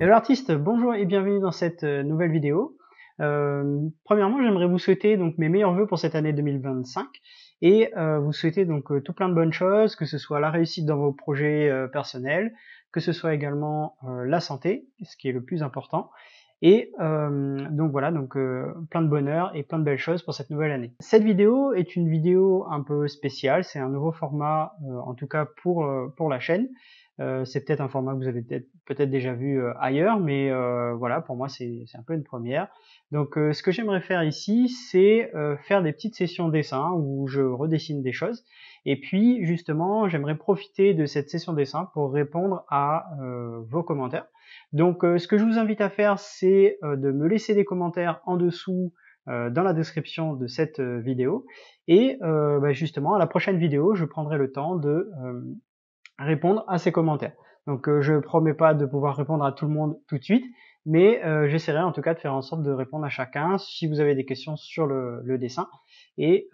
Hello artiste, bonjour et bienvenue dans cette nouvelle vidéo. Premièrement, j'aimerais vous souhaiter donc mes meilleurs vœux pour cette année 2025 et vous souhaiter donc tout plein de bonnes choses, que ce soit la réussite dans vos projets personnels, que ce soit également la santé, ce qui est le plus important, et donc voilà, donc plein de bonheur et plein de belles choses pour cette nouvelle année. Cette vidéo est une vidéo un peu spéciale, c'est un nouveau format en tout cas pour la chaîne. C'est peut-être un format que vous avez peut-être déjà vu ailleurs, mais voilà, pour moi c'est un peu une première. Donc ce que j'aimerais faire ici, c'est faire des petites sessions dessin où je redessine des choses. Et puis justement, j'aimerais profiter de cette session dessin pour répondre à vos commentaires. Donc ce que je vous invite à faire, c'est de me laisser des commentaires en dessous dans la description de cette vidéo. Et justement, à la prochaine vidéo, je prendrai le temps de répondre à ces commentaires. Donc je promets pas de pouvoir répondre à tout le monde tout de suite, mais j'essaierai en tout cas de faire en sorte de répondre à chacun si vous avez des questions sur le dessin. Et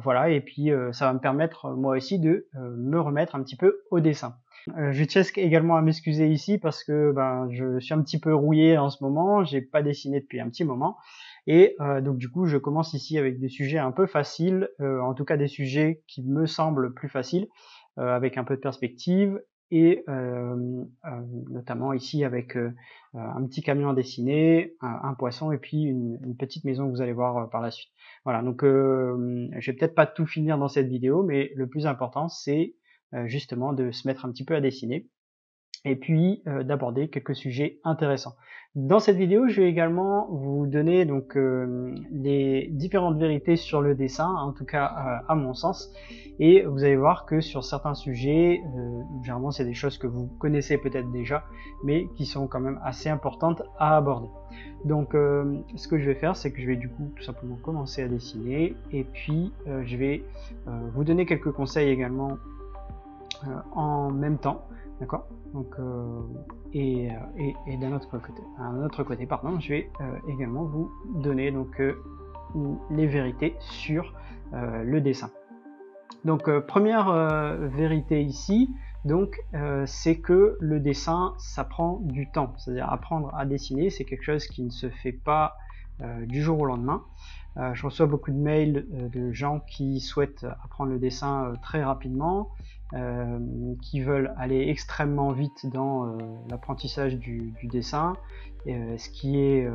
voilà, et puis ça va me permettre moi aussi de me remettre un petit peu au dessin. Je tiens également à m'excuser ici parce que je suis un petit peu rouillé en ce moment, j'ai pas dessiné depuis un petit moment. Et donc du coup je commence ici avec des sujets un peu faciles, en tout cas des sujets qui me semblent plus faciles, avec un peu de perspective, et notamment ici avec un petit camion à dessiner, un poisson et puis une petite maison que vous allez voir par la suite. Voilà, donc je vais peut-être pas tout finir dans cette vidéo, mais le plus important c'est justement de se mettre un petit peu à dessiner et puis d'aborder quelques sujets intéressants. Dans cette vidéo, je vais également vous donner donc les différentes vérités sur le dessin, en tout cas à mon sens, et vous allez voir que sur certains sujets, généralement c'est des choses que vous connaissez peut-être déjà, mais qui sont quand même assez importantes à aborder. Donc ce que je vais faire, c'est que je vais du coup tout simplement commencer à dessiner, et puis je vais vous donner quelques conseils également en même temps, d'accord. Donc et d'un autre côté, pardon, je vais également vous donner donc les vérités sur le dessin. Donc première vérité ici, donc c'est que le dessin ça prend du temps, c'est-à-dire apprendre à dessiner, c'est quelque chose qui ne se fait pas du jour au lendemain. Je reçois beaucoup de mails de gens qui souhaitent apprendre le dessin très rapidement, qui veulent aller extrêmement vite dans l'apprentissage du dessin, ce qui est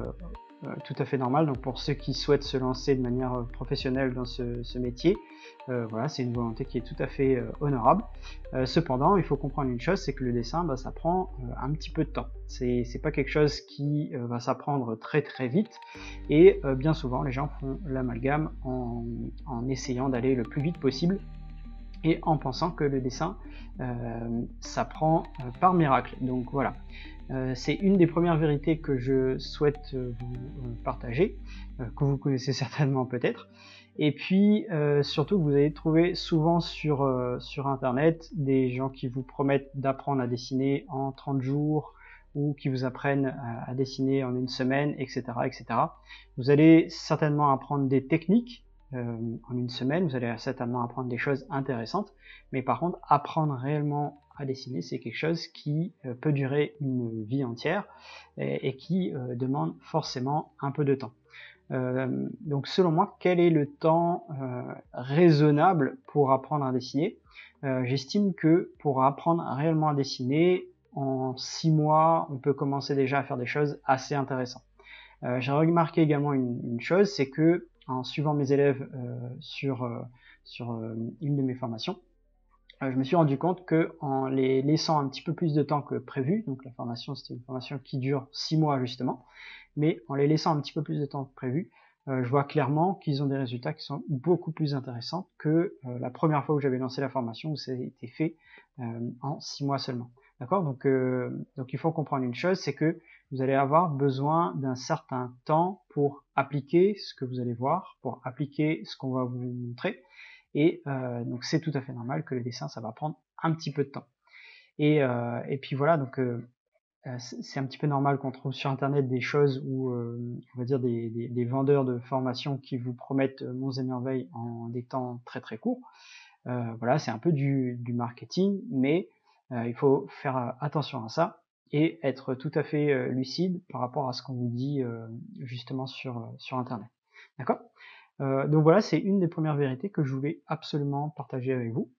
tout à fait normal. Donc pour ceux qui souhaitent se lancer de manière professionnelle dans ce métier, voilà, c'est une volonté qui est tout à fait honorable. Cependant, il faut comprendre une chose, c'est que le dessin, ça prend un petit peu de temps. C'est pas quelque chose qui va s'apprendre très très vite, et bien souvent les gens font l'amalgame en essayant d'aller le plus vite possible et en pensant que le dessin s'apprend par miracle. Donc voilà, c'est une des premières vérités que je souhaite vous partager, que vous connaissez certainement peut-être. Et puis surtout que vous allez trouver souvent sur internet des gens qui vous promettent d'apprendre à dessiner en 30 jours, ou qui vous apprennent à dessiner en une semaine, etc., etc. Vous allez certainement apprendre des techniques en une semaine, vous allez certainement apprendre des choses intéressantes, mais par contre apprendre réellement à dessiner, c'est quelque chose qui peut durer une vie entière, et qui demande forcément un peu de temps. Donc selon moi, quel est le temps raisonnable pour apprendre à dessiner? J'estime que pour apprendre réellement à dessiner, en 6 mois, on peut commencer déjà à faire des choses assez intéressantes. J'ai remarqué également une chose, c'est que en suivant mes élèves sur une de mes formations, je me suis rendu compte que en les laissant un petit peu plus de temps que prévu, donc la formation c'était une formation qui dure 6 mois justement, mais en les laissant un petit peu plus de temps que prévu, je vois clairement qu'ils ont des résultats qui sont beaucoup plus intéressants que la première fois où j'avais lancé la formation, où ça a été fait en 6 mois seulement. D'accord, donc il faut comprendre une chose, c'est que vous allez avoir besoin d'un certain temps pour appliquer ce que vous allez voir, pour appliquer ce qu'on va vous montrer, et donc c'est tout à fait normal que le dessin ça va prendre un petit peu de temps. Et puis voilà, donc c'est un petit peu normal qu'on trouve sur internet des choses où on va dire des vendeurs de formation qui vous promettent monts et merveilles en des temps très très courts. Voilà, c'est un peu du marketing, mais il faut faire attention à ça. et être tout à fait lucide par rapport à ce qu'on vous dit justement sur internet. D'accord? Donc voilà, c'est une des premières vérités que je voulais absolument partager avec vous.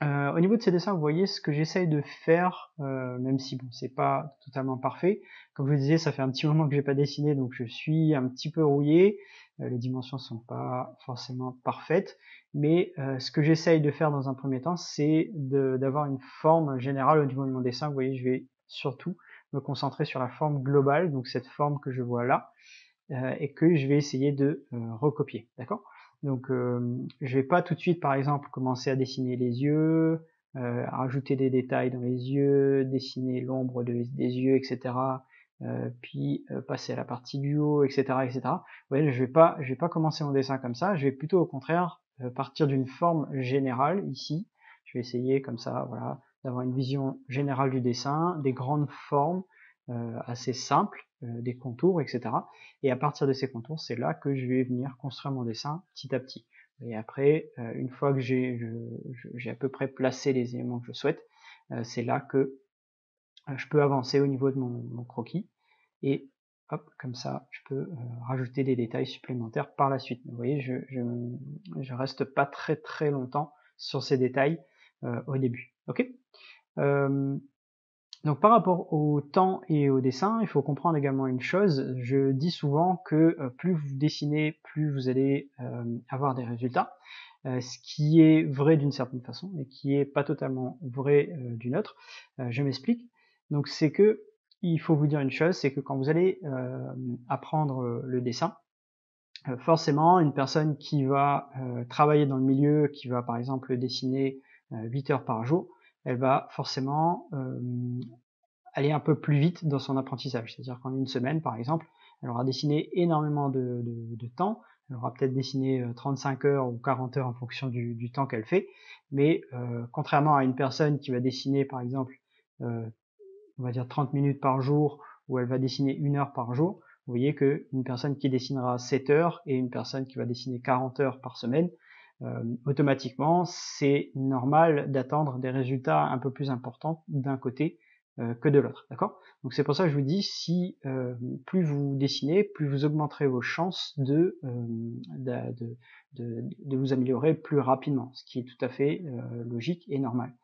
Au niveau de ces dessins, vous voyez ce que j'essaye de faire, même si bon, c'est pas totalement parfait. Comme je vous disais, ça fait un petit moment que j'ai pas dessiné, donc je suis un petit peu rouillé. Les dimensions sont pas forcément parfaites, mais ce que j'essaye de faire dans un premier temps, c'est d'avoir une forme générale au niveau de mon dessin. Vous voyez, je vais surtout me concentrer sur la forme globale, donc cette forme que je vois là, et que je vais essayer de recopier, d'accord? Donc je vais pas tout de suite par exemple commencer à dessiner les yeux, rajouter des détails dans les yeux, dessiner l'ombre des yeux, etc. Puis passer à la partie du haut, etc., etc. Vous voyez, je vais pas commencer mon dessin comme ça. Je vais plutôt au contraire partir d'une forme générale ici. Je vais essayer comme ça, voilà, d'avoir une vision générale du dessin, des grandes formes assez simples, des contours, etc. Et à partir de ces contours, c'est là que je vais venir construire mon dessin petit à petit. Et après, une fois que j'ai à peu près placé les éléments que je souhaite, c'est là que je peux avancer au niveau de mon croquis. Et hop, comme ça, je peux rajouter des détails supplémentaires par la suite. Vous voyez, je reste pas très très longtemps sur ces détails au début. Ok. Donc par rapport au temps et au dessin, il faut comprendre également une chose. Je dis souvent que plus vous dessinez, plus vous allez avoir des résultats. Ce qui est vrai d'une certaine façon, mais qui est pas totalement vrai d'une autre. Je m'explique. Donc c'est que il faut vous dire une chose, c'est que quand vous allez apprendre le dessin, forcément une personne qui va travailler dans le milieu, qui va par exemple dessiner 8 heures par jour, elle va forcément aller un peu plus vite dans son apprentissage. C'est-à-dire qu'en une semaine, par exemple, elle aura dessiné énormément de temps, elle aura peut-être dessiné 35 heures ou 40 heures en fonction du temps qu'elle fait, mais contrairement à une personne qui va dessiner, par exemple, on va dire 30 minutes par jour, où elle va dessiner 1 heure par jour, vous voyez qu'une personne qui dessinera 7 heures et une personne qui va dessiner 40 heures par semaine, automatiquement, c'est normal d'attendre des résultats un peu plus importants d'un côté que de l'autre, d'accord? Donc c'est pour ça que je vous dis, si plus vous dessinez, plus vous augmenterez vos chances de vous améliorer plus rapidement, ce qui est tout à fait logique et normal.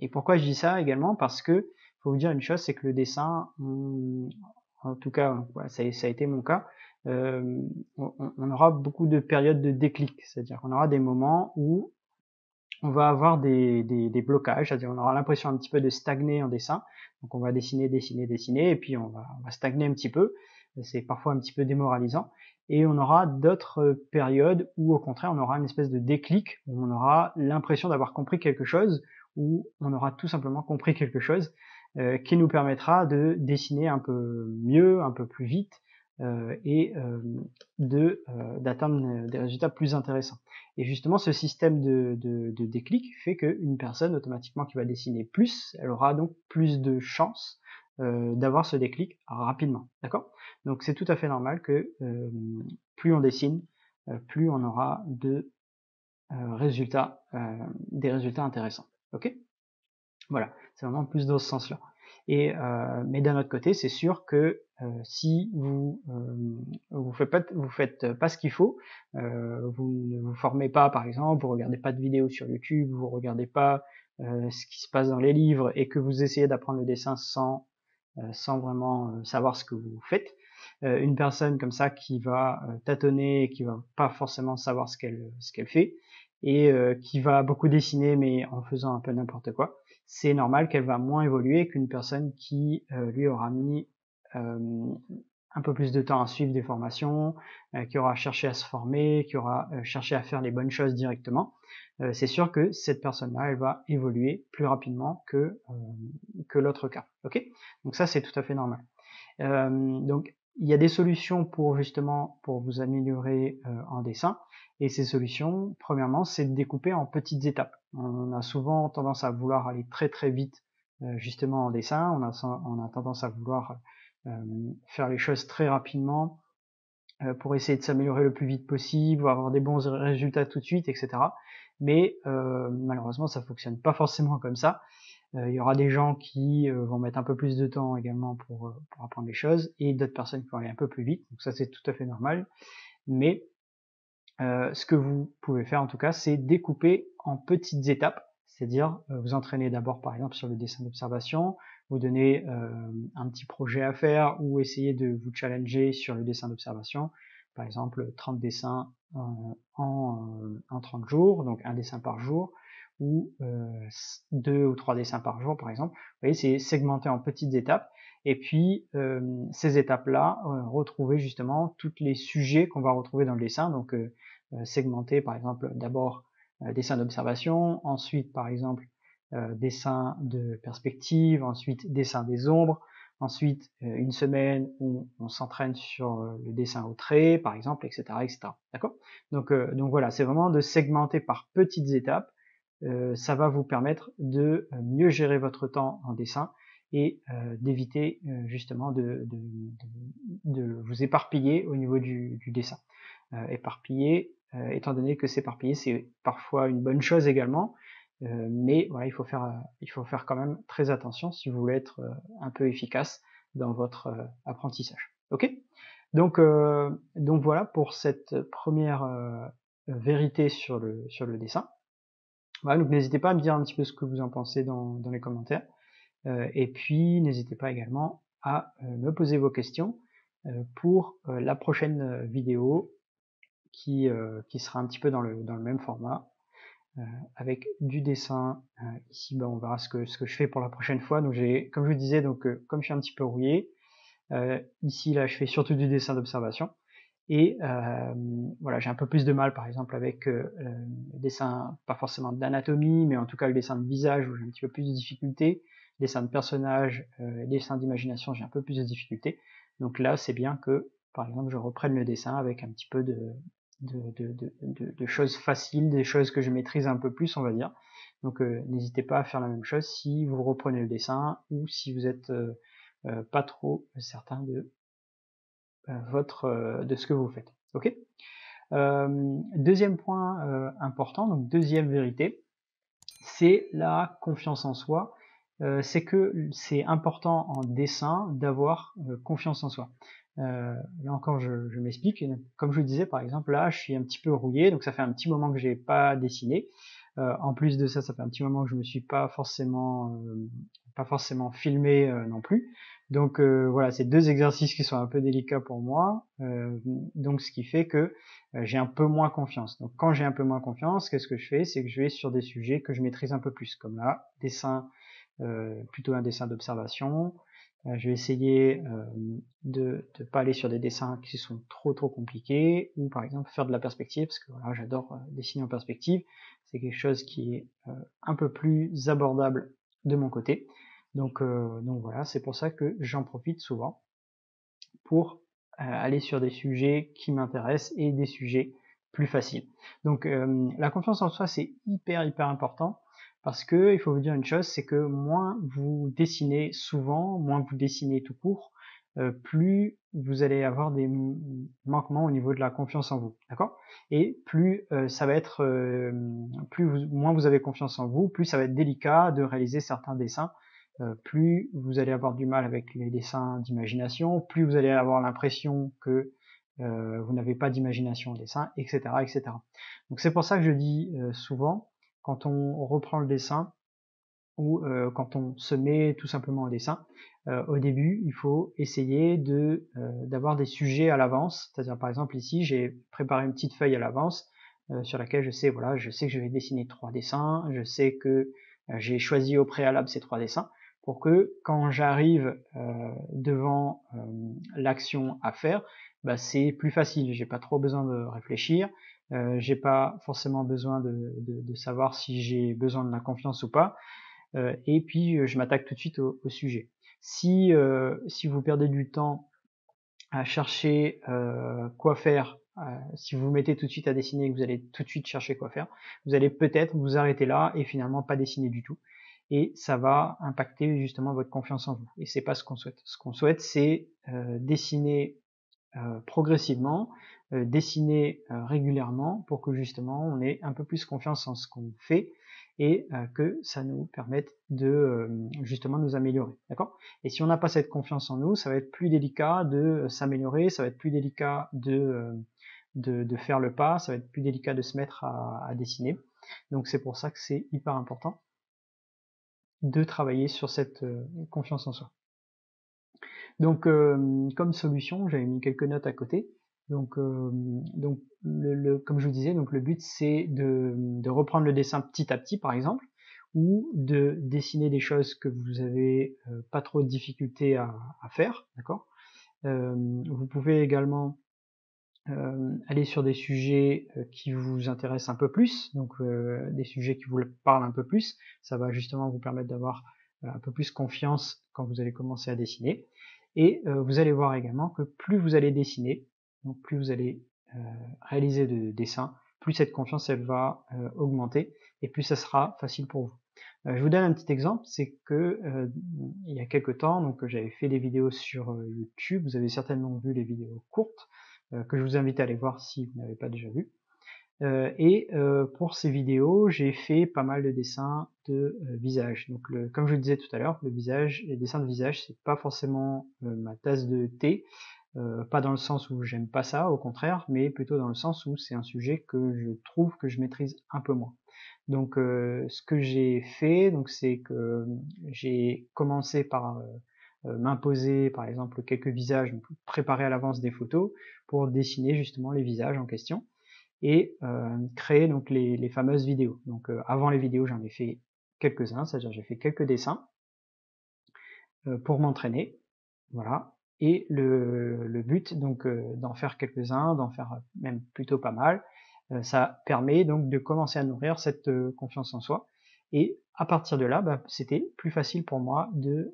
Et pourquoi je dis ça également? Parce que faut vous dire une chose, c'est que le dessin, en tout cas, voilà, ça a été mon cas, on aura beaucoup de périodes de déclic, c'est-à-dire qu'on aura des moments où on va avoir des blocages, c'est-à-dire on aura l'impression un petit peu de stagner en dessin, donc on va dessiner, dessiner, dessiner, et puis on va stagner un petit peu, c'est parfois un petit peu démoralisant, et on aura d'autres périodes où au contraire on aura une espèce de déclic, où on aura l'impression d'avoir compris quelque chose, où on aura tout simplement compris quelque chose, qui nous permettra de dessiner un peu mieux, un peu plus vite, et d'atteindre des résultats plus intéressants. Et justement, ce système de déclic fait qu'une personne automatiquement qui va dessiner plus, elle aura donc plus de chances d'avoir ce déclic rapidement. D'accord? Donc c'est tout à fait normal que plus on dessine, plus on aura de résultats, des résultats intéressants. Ok? Voilà, c'est vraiment plus dans ce sens-là. Et mais d'un autre côté, c'est sûr que si vous faites pas ce qu'il faut, vous ne vous formez pas, par exemple, vous regardez pas de vidéos sur YouTube, vous regardez pas ce qui se passe dans les livres, et que vous essayez d'apprendre le dessin sans vraiment savoir ce que vous faites, une personne comme ça qui va tâtonner, qui va pas forcément savoir ce qu'elle fait, et qui va beaucoup dessiner mais en faisant un peu n'importe quoi, c'est normal qu'elle va moins évoluer qu'une personne qui lui aura mis un peu plus de temps à suivre des formations, qui aura cherché à se former, qui aura cherché à faire les bonnes choses directement. C'est sûr que cette personne-là, elle va évoluer plus rapidement que l'autre cas. Ok? Donc ça, c'est tout à fait normal. Donc il y a des solutions pour justement pour vous améliorer en dessin, et ces solutions, premièrement, c'est de découper en petites étapes. On a souvent tendance à vouloir aller très très vite justement en dessin, on a tendance à vouloir faire les choses très rapidement pour essayer de s'améliorer le plus vite possible, avoir des bons résultats tout de suite, etc. Mais malheureusement, ça fonctionne pas forcément comme ça. Il y aura des gens qui vont mettre un peu plus de temps également pour apprendre les choses, et d'autres personnes qui vont aller un peu plus vite, donc ça c'est tout à fait normal. Mais ce que vous pouvez faire en tout cas, c'est découper en petites étapes, c'est-à-dire vous entraîner d'abord par exemple sur le dessin d'observation, vous donner un petit projet à faire ou essayer de vous challenger sur le dessin d'observation, par exemple 30 dessins en 30 jours, donc un dessin par jour, ou 2 ou 3 dessins par jour par exemple. Vous voyez, c'est segmenté en petites étapes, et puis ces étapes-là, retrouver justement tous les sujets qu'on va retrouver dans le dessin, donc segmenter par exemple d'abord dessin d'observation, ensuite par exemple dessin de perspective, ensuite dessin des ombres, ensuite une semaine où on s'entraîne sur le dessin au trait par exemple, etc., etc. D'accord? Donc voilà, c'est vraiment de segmenter par petites étapes. Ça va vous permettre de mieux gérer votre temps en dessin et d'éviter justement de vous éparpiller au niveau du dessin. Éparpiller, étant donné que s'éparpiller c'est parfois une bonne chose également, mais voilà, il faut faire quand même très attention si vous voulez être un peu efficace dans votre apprentissage. Ok? Donc voilà pour cette première vérité sur le dessin. Voilà, donc n'hésitez pas à me dire un petit peu ce que vous en pensez dans les commentaires. Et puis n'hésitez pas également à me poser vos questions pour la prochaine vidéo qui sera un petit peu dans le même format, avec du dessin. Ici, on verra ce que je fais pour la prochaine fois. Donc comme je vous disais, donc comme je suis un petit peu rouillé, ici là je fais surtout du dessin d'observation. Et voilà, j'ai un peu plus de mal par exemple avec le dessin, pas forcément d'anatomie, mais en tout cas le dessin de visage où j'ai un petit peu plus de difficultés, dessin de personnages, dessin d'imagination, j'ai un peu plus de difficultés. Donc là c'est bien que par exemple je reprenne le dessin avec un petit peu de choses faciles, des choses que je maîtrise un peu plus on va dire. Donc n'hésitez pas à faire la même chose si vous reprenez le dessin ou si vous êtes pas trop certain de de ce que vous faites. Ok. Deuxième point important, donc deuxième vérité, c'est la confiance en soi. C'est que c'est important en dessin d'avoir confiance en soi. Là encore, je m'explique. Comme je vous disais, par exemple, là, je suis un petit peu rouillé, donc ça fait un petit moment que j'ai pas dessiné. En plus de ça, ça fait un petit moment que je me suis pas forcément filmé non plus. Donc voilà, c'est deux exercices qui sont un peu délicats pour moi. Donc ce qui fait que j'ai un peu moins confiance. Donc quand j'ai un peu moins confiance, qu'est-ce que je fais? C'est que je vais sur des sujets que je maîtrise un peu plus, comme là, dessin, plutôt un dessin d'observation. Je vais essayer de ne pas aller sur des dessins qui sont trop compliqués, ou par exemple faire de la perspective, parce que voilà, j'adore dessiner en perspective. C'est quelque chose qui est un peu plus abordable de mon côté. Donc voilà, c'est pour ça que j'en profite souvent pour aller sur des sujets qui m'intéressent et des sujets plus faciles. Donc la confiance en soi c'est hyper important, parce que il faut vous dire une chose, c'est que moins vous dessinez souvent, moins vous dessinez tout court, plus vous allez avoir des manquements au niveau de la confiance en vous, d'accord? Et plus ça va être, moins vous avez confiance en vous, plus ça va être délicat de réaliser certains dessins. Plus vous allez avoir du mal avec les dessins d'imagination, plus vous allez avoir l'impression que vous n'avez pas d'imagination au dessin, etc., etc. Donc c'est pour ça que je dis souvent, quand on reprend le dessin, ou quand on se met tout simplement au dessin, au début, il faut essayer d'avoir des sujets à l'avance. C'est-à-dire, par exemple, ici, j'ai préparé une petite feuille à l'avance sur laquelle je sais que je vais dessiner 3 dessins, je sais que j'ai choisi au préalable ces 3 dessins, pour que quand j'arrive devant l'action à faire, bah, c'est plus facile. J'ai pas trop besoin de réfléchir, j'ai pas forcément besoin de savoir si j'ai besoin de la confiance ou pas. Et puis je m'attaque tout de suite au sujet. Si vous perdez du temps à chercher quoi faire, si vous vous mettez tout de suite à dessiner et que vous allez tout de suite chercher quoi faire, vous allez peut-être vous arrêter là et finalement pas dessiner du tout. Et ça va impacter justement votre confiance en vous. Et c'est pas ce qu'on souhaite. Ce qu'on souhaite, c'est dessiner progressivement, dessiner régulièrement pour que justement on ait un peu plus confiance en ce qu'on fait et que ça nous permette de justement nous améliorer, d'accord? Et si on n'a pas cette confiance en nous, ça va être plus délicat de s'améliorer, ça va être plus délicat de faire le pas, ça va être plus délicat de se mettre à dessiner. Donc c'est pour ça que c'est hyper important de travailler sur cette confiance en soi. Donc comme solution, j'avais mis quelques notes à côté. Donc comme je vous disais, donc le but c'est de reprendre le dessin petit à petit par exemple, ou de dessiner des choses que vous avez pas trop de difficulté à faire, d'accord. Vous pouvez également aller sur des sujets qui vous intéressent un peu plus, donc des sujets qui vous parlent un peu plus. Ça va justement vous permettre d'avoir un peu plus confiance quand vous allez commencer à dessiner. Et vous allez voir également que plus vous allez dessiner, donc plus vous allez réaliser de dessins, plus cette confiance elle va augmenter et plus ça sera facile pour vous. Je vous donne un petit exemple, c'est que il y a quelques temps, donc j'avais fait des vidéos sur YouTube, vous avez certainement vu les vidéos courtes, que je vous invite à aller voir si vous n'avez pas déjà vu. Pour ces vidéos, j'ai fait pas mal de dessins de visage. Donc comme je le disais tout à l'heure, le visage, les dessins de visage, c'est pas forcément ma tasse de thé, pas dans le sens où j'aime pas ça, au contraire, mais plutôt dans le sens où c'est un sujet que je trouve que je maîtrise un peu moins. Donc ce que j'ai fait, donc c'est que j'ai commencé par m'imposer par exemple quelques visages, donc préparer à l'avance des photos pour dessiner justement les visages en question et créer donc les fameuses vidéos. Donc avant les vidéos, j'en ai fait quelques-uns, c'est-à-dire j'ai fait quelques dessins pour m'entraîner, voilà. Et le but donc d'en faire quelques-uns, d'en faire même plutôt pas mal, ça permet donc de commencer à nourrir cette confiance en soi. Et à partir de là, bah, c'était plus facile pour moi de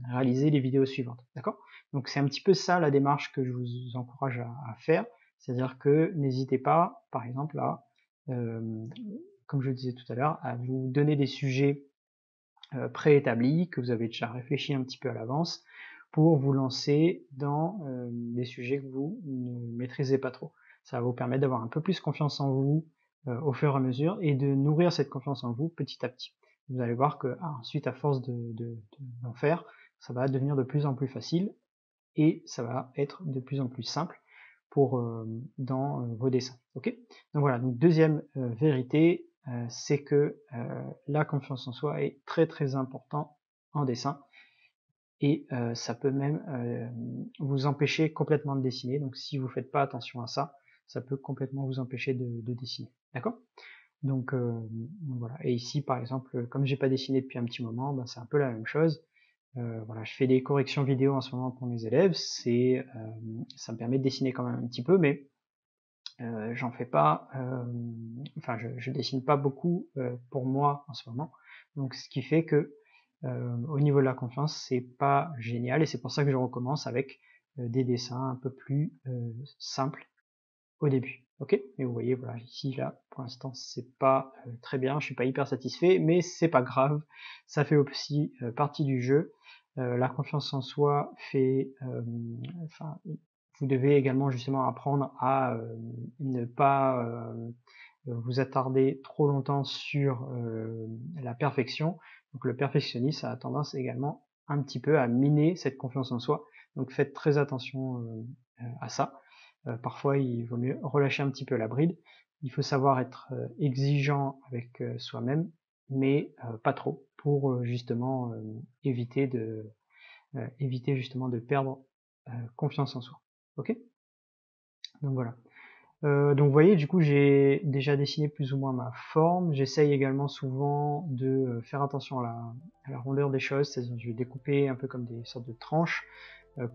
réaliser les vidéos suivantes, d'accord? Donc c'est un petit peu ça la démarche que je vous encourage à faire, c'est-à-dire que n'hésitez pas, par exemple, à, comme je le disais tout à l'heure, à vous donner des sujets préétablis, que vous avez déjà réfléchi un petit peu à l'avance, pour vous lancer dans des sujets que vous ne maîtrisez pas trop. Ça va vous permettre d'avoir un peu plus confiance en vous au fur et à mesure et de nourrir cette confiance en vous petit à petit. Vous allez voir que ensuite, à force d'en faire, ça va devenir de plus en plus facile et ça va être de plus en plus simple pour dans vos dessins. Ok. Donc voilà. Donc deuxième vérité, c'est que la confiance en soi est très très important en dessin et ça peut même vous empêcher complètement de dessiner. Donc si vous faites pas attention à ça, ça peut complètement vous empêcher de dessiner. D'accord. Donc voilà. Et ici par exemple, comme j'ai pas dessiné depuis un petit moment, ben, c'est un peu la même chose. Voilà, je fais des corrections vidéo en ce moment pour mes élèves, ça me permet de dessiner quand même un petit peu, mais j'en fais pas, enfin je dessine pas beaucoup pour moi en ce moment, donc ce qui fait que au niveau de la confiance c'est pas génial et c'est pour ça que je recommence avec des dessins un peu plus simples au début. Ok, mais vous voyez, voilà, ici là pour l'instant c'est pas très bien, je suis pas hyper satisfait, mais c'est pas grave, ça fait aussi partie du jeu. La confiance en soi fait, enfin, vous devez également justement apprendre à ne pas vous attarder trop longtemps sur la perfection. Donc le perfectionnisme a tendance également un petit peu à miner cette confiance en soi. Donc faites très attention à ça. Parfois il vaut mieux relâcher un petit peu la bride. Il faut savoir être exigeant avec soi-même, mais pas trop, pour justement éviter justement de perdre confiance en soi. Ok. Donc voilà. Donc vous voyez, du coup j'ai déjà dessiné plus ou moins ma forme. J'essaye également souvent de faire attention à la rondeur des choses, c'est-à-dire je vais découper un peu comme des sortes de tranches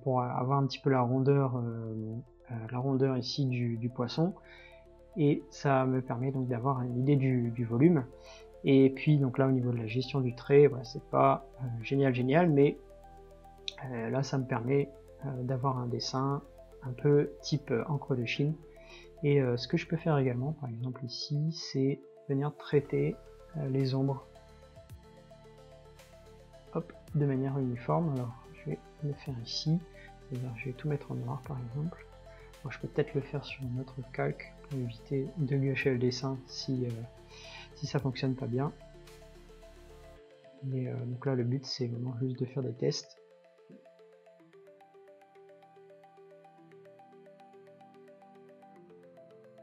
pour avoir un petit peu la rondeur ici du poisson. Et ça me permet donc d'avoir une idée du volume. Et puis donc là au niveau de la gestion du trait, voilà, c'est pas génial, mais là ça me permet d'avoir un dessin un peu type encre de Chine. Et ce que je peux faire également, par exemple ici, c'est venir traiter les ombres, hop, de manière uniforme. Alors je vais le faire ici, c'est-à-dire je vais tout mettre en noir par exemple. Bon, je peux peut-être le faire sur un autre calque pour éviter de gâcher le dessin si ça fonctionne pas bien. Mais donc là le but c'est vraiment juste de faire des tests.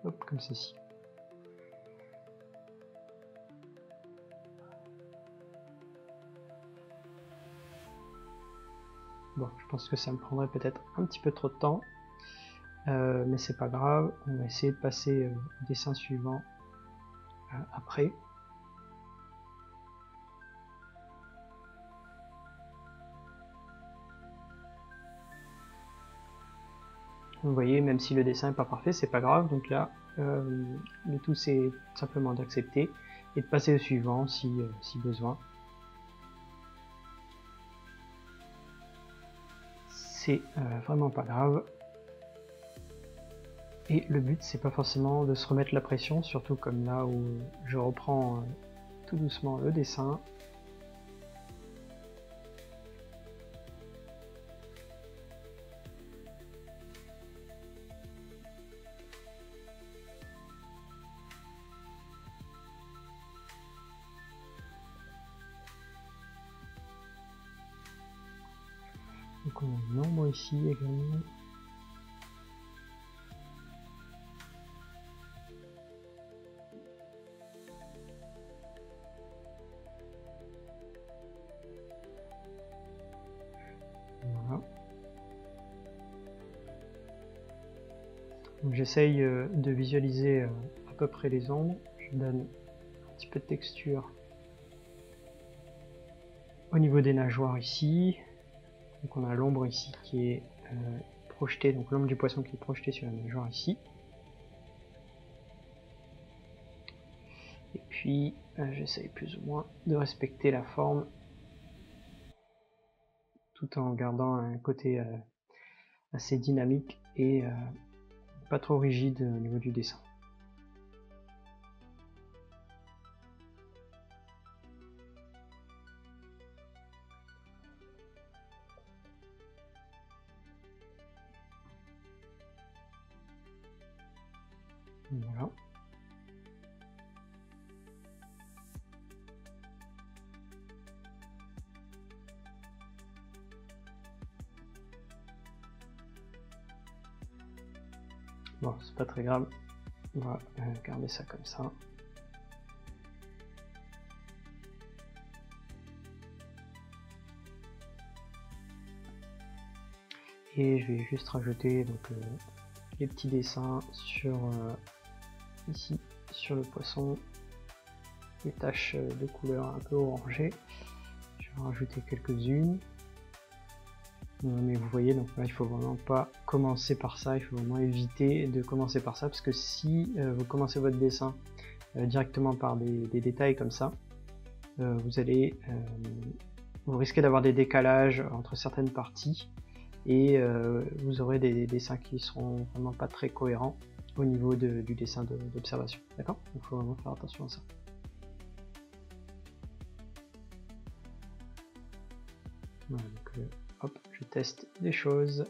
Hop, comme ceci. Bon, je pense que ça me prendrait peut-être un petit peu trop de temps, mais c'est pas grave, on va essayer de passer au dessin suivant après. Vous voyez, même si le dessin n'est pas parfait, c'est pas grave, donc là, le tout c'est simplement d'accepter et de passer au suivant si besoin. C'est vraiment pas grave. Et le but c'est pas forcément de se remettre la pression, surtout comme là où je reprends tout doucement le dessin. Donc on a un nombre ici également. Voilà. J'essaye de visualiser à peu près les ombres. Je donne un petit peu de texture au niveau des nageoires ici. Donc on a l'ombre ici qui est projetée, donc l'ombre du poisson qui est projetée sur la nageoire ici. Et puis j'essaye plus ou moins de respecter la forme tout en gardant un côté assez dynamique et pas trop rigide au niveau du dessin. Voilà. Bon, c'est pas très grave, on va garder ça comme ça. Et je vais juste rajouter donc les petits dessins sur ici sur le poisson, les taches de couleur un peu orangées. Je vais en rajouter quelques-unes. Mais vous voyez, donc là il faut vraiment pas commencer par ça, il faut vraiment éviter de commencer par ça, parce que si vous commencez votre dessin directement par des détails comme ça, vous risquez d'avoir des décalages entre certaines parties, et vous aurez des dessins qui seront vraiment pas très cohérents au niveau du dessin d'observation. D'accord? Donc il faut vraiment faire attention à ça. Voilà, donc, hop, je teste des choses.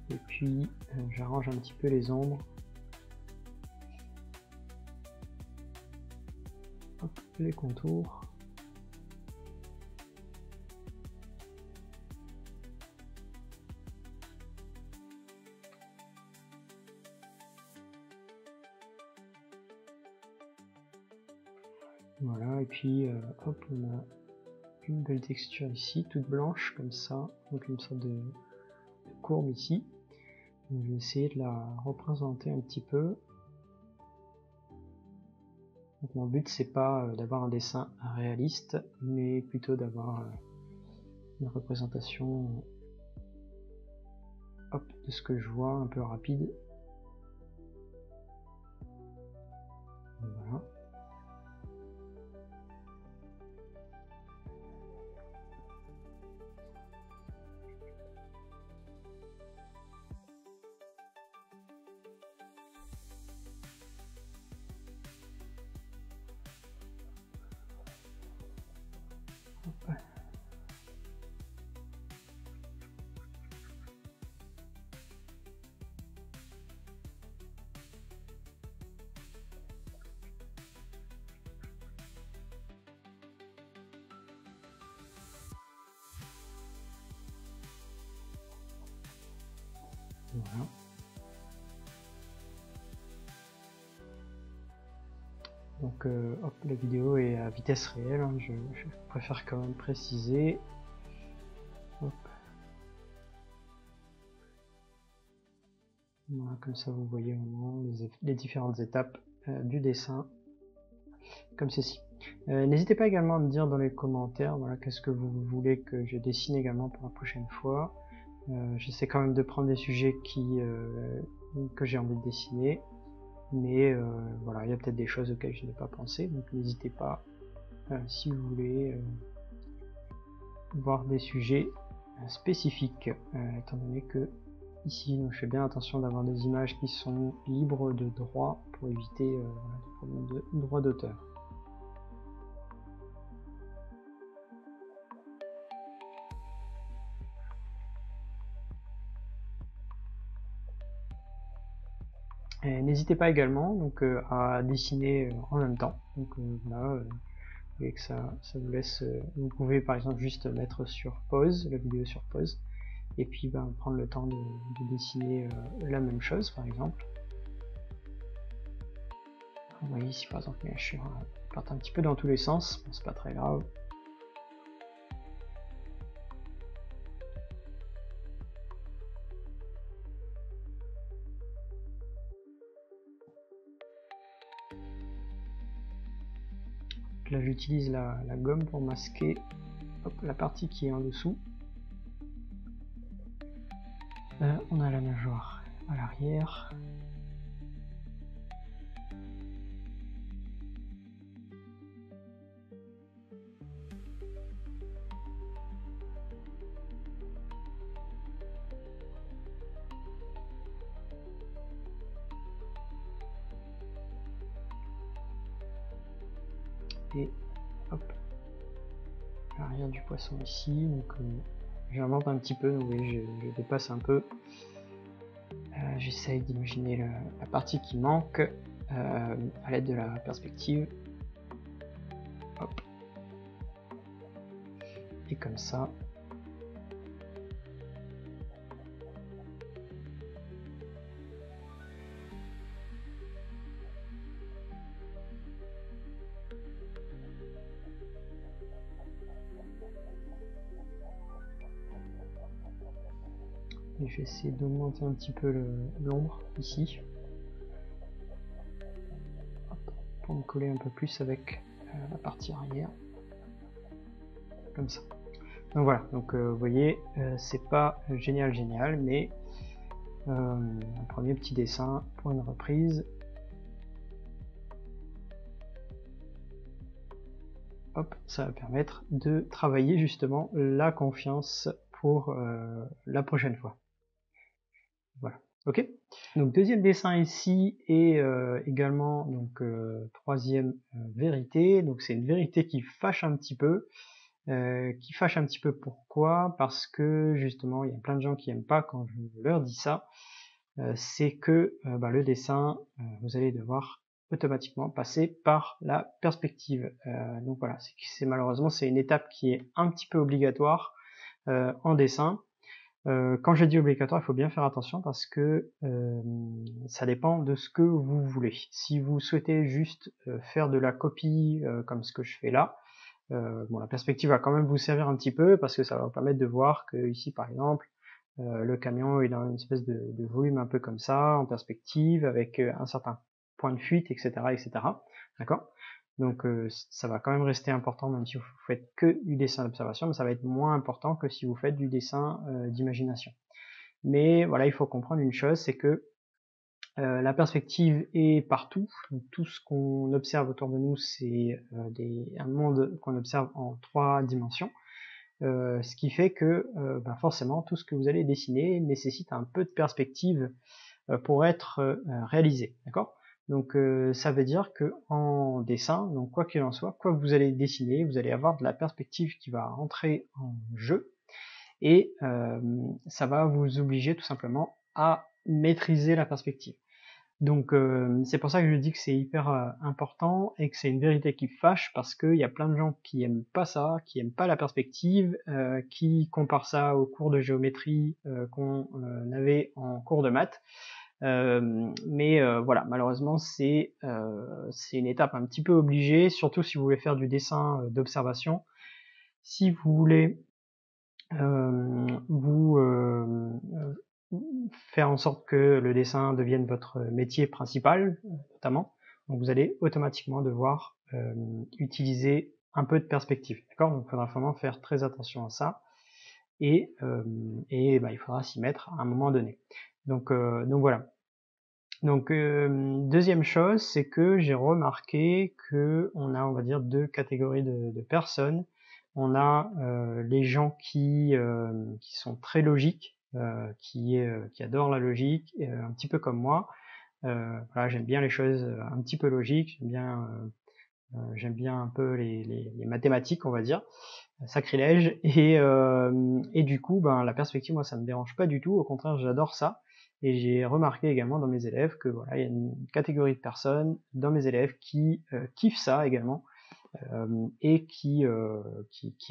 Et puis j'arrange un petit peu les ombres. Hop, les contours. Voilà, et puis hop, on a une belle texture ici, toute blanche comme ça, donc une sorte de courbe ici. Donc, je vais essayer de la représenter un petit peu. Donc, mon but c'est pas d'avoir un dessin réaliste, mais plutôt d'avoir une représentation hop, de ce que je vois, un peu rapide. Voilà. Voilà. Donc hop, la vidéo est à vitesse réelle, hein, je préfère quand même préciser. Hop. Voilà, comme ça vous voyez vraiment les différentes étapes du dessin, comme ceci. N'hésitez pas également à me dire dans les commentaires, voilà, qu'est-ce que vous voulez que je dessine également pour la prochaine fois. J'essaie quand même de prendre des sujets que j'ai envie de dessiner, mais voilà, il y a peut-être des choses auxquelles je n'ai pas pensé, donc n'hésitez pas si vous voulez voir des sujets spécifiques, étant donné que ici donc, je fais bien attention d'avoir des images qui sont libres de droit pour éviter les problèmes de droit d'auteur. N'hésitez pas également donc, à dessiner en même temps. Donc voilà, et que ça vous laisse. Vous pouvez par exemple juste mettre sur pause, la vidéo sur pause, et puis prendre le temps de dessiner la même chose par exemple. Vous voyez ici par exemple mes hachures partent un petit peu dans tous les sens, bon, c'est pas très grave. Là j'utilise la gomme pour masquer la partie qui est en dessous. On a la nageoire à l'arrière. Et hop, l'arrière du poisson ici, donc j'invente un petit peu, donc vous voyez, je dépasse un peu. J'essaye d'imaginer la partie qui manque à l'aide de la perspective. Hop. Et comme ça. Et je vais essayer d'augmenter un petit peu l'ombre ici. Hop, pour me coller un peu plus avec la partie arrière. Comme ça. Donc voilà, donc vous voyez, c'est pas génial, mais un premier petit dessin pour une reprise. Hop, ça va permettre de travailler justement la confiance pour la prochaine fois. Voilà, ok. Donc deuxième dessin ici et également donc troisième vérité. Donc c'est une vérité qui fâche un petit peu. Pourquoi? Parce que justement il y a plein de gens qui aiment pas quand je leur dis ça. C'est que le dessin, vous allez devoir automatiquement passer par la perspective. Donc voilà, malheureusement c'est une étape qui est un petit peu obligatoire en dessin. Quand je dis obligatoire, il faut bien faire attention parce que ça dépend de ce que vous voulez. Si vous souhaitez juste faire de la copie comme ce que je fais là, bon, la perspective va quand même vous servir un petit peu parce que ça va vous permettre de voir que ici par exemple le camion est dans une espèce de volume un peu comme ça, en perspective, avec un certain point de fuite, etc. etc. D'accord? Donc ça va quand même rester important même si vous faites que du dessin d'observation, mais ça va être moins important que si vous faites du dessin d'imagination. Mais voilà, il faut comprendre une chose, c'est que la perspective est partout. Donc, tout ce qu'on observe autour de nous, c'est un monde qu'on observe en 3 dimensions. Ce qui fait que forcément tout ce que vous allez dessiner nécessite un peu de perspective pour être réalisé, d'accord? Donc ça veut dire que en dessin, donc quoi qu'il en soit, quoi que vous allez dessiner, vous allez avoir de la perspective qui va entrer en jeu et ça va vous obliger tout simplement à maîtriser la perspective. Donc c'est pour ça que je dis que c'est hyper important et que c'est une vérité qui fâche, parce qu'il y a plein de gens qui aiment pas ça, qui aiment pas la perspective, qui comparent ça aux cours de géométrie qu'on avait en cours de maths. Mais voilà, malheureusement c'est une étape un petit peu obligée, surtout si vous voulez faire du dessin d'observation. Si vous voulez vous faire en sorte que le dessin devienne votre métier principal, notamment, donc vous allez automatiquement devoir utiliser un peu de perspective, d'accord? Donc il faudra vraiment faire très attention à ça, et bah, il faudra s'y mettre à un moment donné. Donc voilà. Donc deuxième chose, c'est que j'ai remarqué que on a, on va dire, deux catégories de personnes. On a les gens qui sont très logiques, qui adorent la logique, un petit peu comme moi. Voilà, j'aime bien les choses un petit peu logiques, j'aime bien un peu les mathématiques, on va dire, sacrilège, et du coup, ben, la perspective, moi, ça me dérange pas du tout, au contraire, j'adore ça. Et j'ai remarqué également dans mes élèves que voilà, il y a une catégorie de personnes dans mes élèves qui kiffent ça également, et qui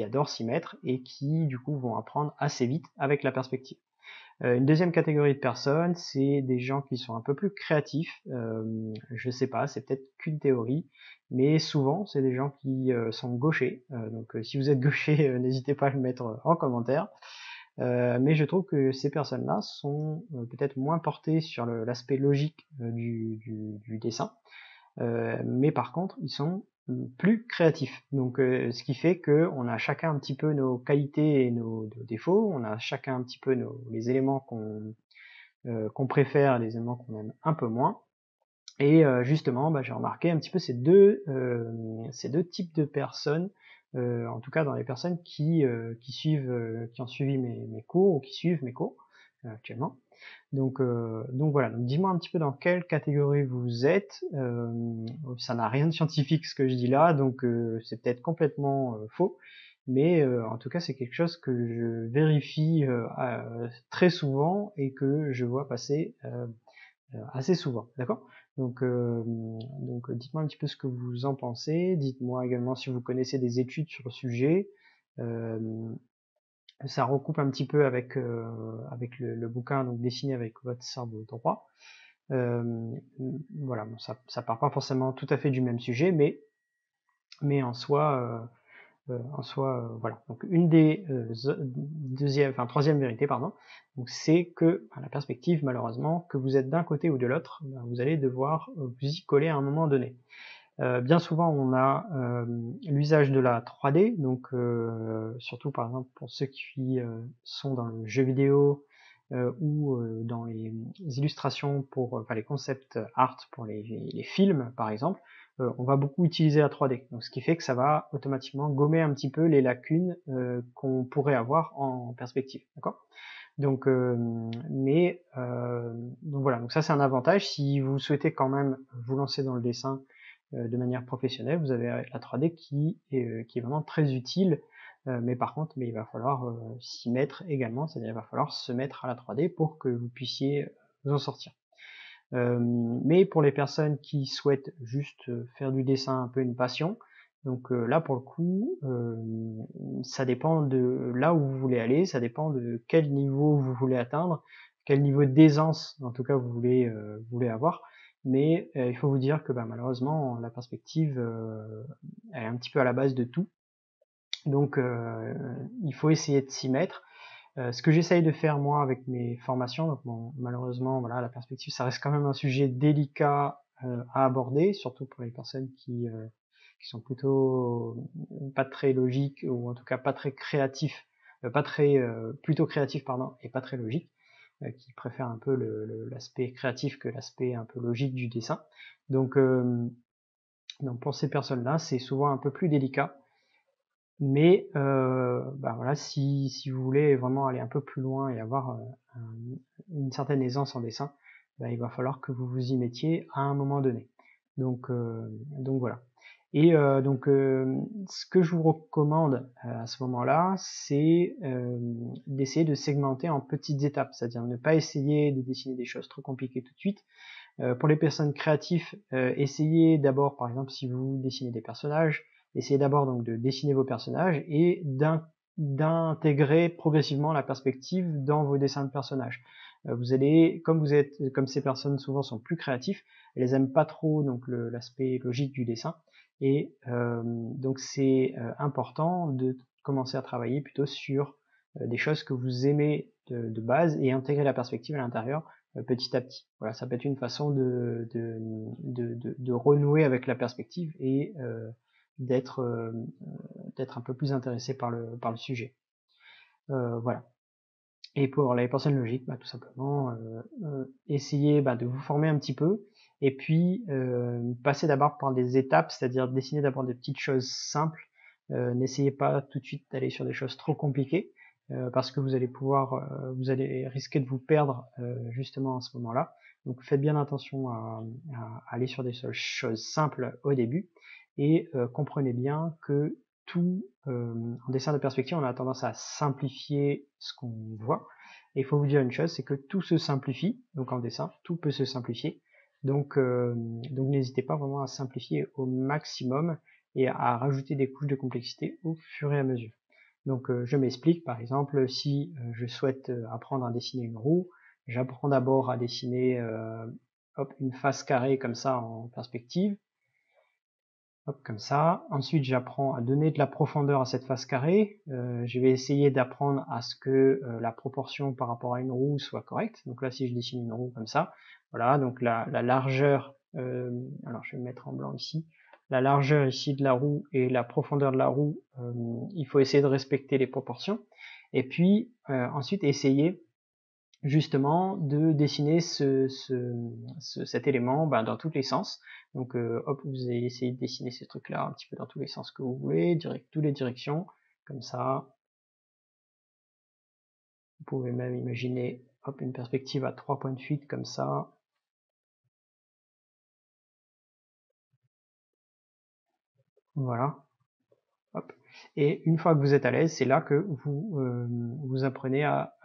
adorent s'y mettre, et qui du coup vont apprendre assez vite avec la perspective. Une deuxième catégorie de personnes, c'est des gens qui sont un peu plus créatifs. Je sais pas, c'est peut-être qu'une théorie, mais souvent c'est des gens qui sont gauchers. Donc si vous êtes gaucher, n'hésitez pas à le mettre en commentaire. Mais je trouve que ces personnes-là sont peut-être moins portées sur l'aspect logique du dessin, mais par contre ils sont plus créatifs. Donc ce qui fait que on a chacun un petit peu nos qualités et nos défauts, on a chacun un petit peu les éléments qu'on préfère et les éléments qu'on aime un peu moins. Et justement, bah, j'ai remarqué un petit peu ces deux types de personnes, en tout cas dans les personnes qui suivent, qui ont suivi mes cours, ou qui suivent mes cours actuellement. Donc voilà, donc dis-moi un petit peu dans quelle catégorie vous êtes. Ça n'a rien de scientifique ce que je dis là, donc c'est peut-être complètement faux, mais en tout cas c'est quelque chose que je vérifie très souvent et que je vois passer assez souvent, d'accord? Donc dites-moi un petit peu ce que vous en pensez, dites-moi également si vous connaissez des études sur le sujet. Euh, Ça recoupe un petit peu avec le bouquin, donc Dessiner avec votre cerveau droit. Euh, voilà, bon, ça part pas forcément tout à fait du même sujet, mais en soi, voilà. Donc une des troisième vérité, pardon. Donc c'est que la perspective, malheureusement, que vous êtes d'un côté ou de l'autre, ben, vous allez devoir vous y coller à un moment donné. Bien souvent, on a l'usage de la 3D, donc surtout par exemple pour ceux qui sont dans le jeu vidéo ou dans les illustrations pour les concepts art pour les films par exemple, on va beaucoup utiliser la 3D. Donc, ce qui fait que ça va automatiquement gommer un petit peu les lacunes qu'on pourrait avoir en perspective. D'accord? Donc, donc voilà, donc ça c'est un avantage. Si vous souhaitez quand même vous lancer dans le dessin de manière professionnelle, vous avez la 3D qui est vraiment très utile, mais par contre, il va falloir s'y mettre également, c'est-à-dire il va falloir se mettre à la 3D pour que vous puissiez vous en sortir. Mais pour les personnes qui souhaitent juste faire du dessin un peu une passion, donc là pour le coup, ça dépend de là où vous voulez aller, ça dépend de quel niveau vous voulez atteindre, quel niveau d'aisance en tout cas vous voulez avoir. Mais il faut vous dire que malheureusement la perspective elle est un petit peu à la base de tout. Donc il faut essayer de s'y mettre. Ce que j'essaye de faire moi avec mes formations, donc bon, malheureusement voilà, la perspective ça reste quand même un sujet délicat à aborder, surtout pour les personnes qui sont plutôt pas très logiques, ou en tout cas pas très créatifs, plutôt créatifs pardon, et pas très logiques, qui préfèrent un peu l'aspect créatif que l'aspect un peu logique du dessin. Donc pour ces personnes-là, c'est souvent un peu plus délicat. Mais voilà, si vous voulez vraiment aller un peu plus loin et avoir une certaine aisance en dessin, il va falloir que vous vous y mettiez à un moment donné. Donc voilà. Et donc ce que je vous recommande à ce moment-là, c'est d'essayer de segmenter en petites étapes, c'est-à-dire ne pas essayer de dessiner des choses trop compliquées tout de suite. Pour les personnes créatives, essayez d'abord, par exemple, si vous dessinez des personnages, essayez d'abord donc de dessiner vos personnages et d'intégrer progressivement la perspective dans vos dessins de personnages. Vous allez, comme ces personnes souvent sont plus créatifs, elles aiment pas trop donc l'aspect logique du dessin, et donc c'est important de commencer à travailler plutôt sur des choses que vous aimez de base et intégrer la perspective à l'intérieur petit à petit. Voilà, ça peut être une façon de renouer avec la perspective et d'être un peu plus intéressé par le sujet. Voilà. Et pour les personnes logiques, tout simplement, essayez de vous former un petit peu, et puis passez d'abord par des étapes, c'est-à-dire dessiner d'abord des petites choses simples. N'essayez pas tout de suite d'aller sur des choses trop compliquées, parce que vous allez risquer de vous perdre justement à ce moment-là. Donc faites bien attention à aller sur des choses simples au début, et comprenez bien que tout en dessin de perspective, on a tendance à simplifier ce qu'on voit. Et il faut vous dire une chose, c'est que tout se simplifie. Donc en dessin, tout peut se simplifier. Donc n'hésitez pas vraiment à simplifier au maximum et à rajouter des couches de complexité au fur et à mesure. Donc je m'explique, par exemple, si je souhaite apprendre à dessiner une roue, j'apprends d'abord à dessiner une face carrée comme ça en perspective. Hop, comme ça. Ensuite, j'apprends à donner de la profondeur à cette face carrée. Je vais essayer d'apprendre à ce que la proportion par rapport à une roue soit correcte. Donc là, si je dessine une roue comme ça, voilà, donc la largeur, alors je vais me mettre en blanc ici, la largeur ici de la roue et la profondeur de la roue, il faut essayer de respecter les proportions. Et puis, ensuite, essayer justement de dessiner cet élément dans tous les sens. Donc hop, vous allez essayer de dessiner ces trucs là un petit peu dans tous les sens que vous voulez, toutes les directions, comme ça. Vous pouvez même imaginer hop, une perspective à 3 points de fuite comme ça. Voilà. Hop. Et une fois que vous êtes à l'aise, c'est là que vous apprenez à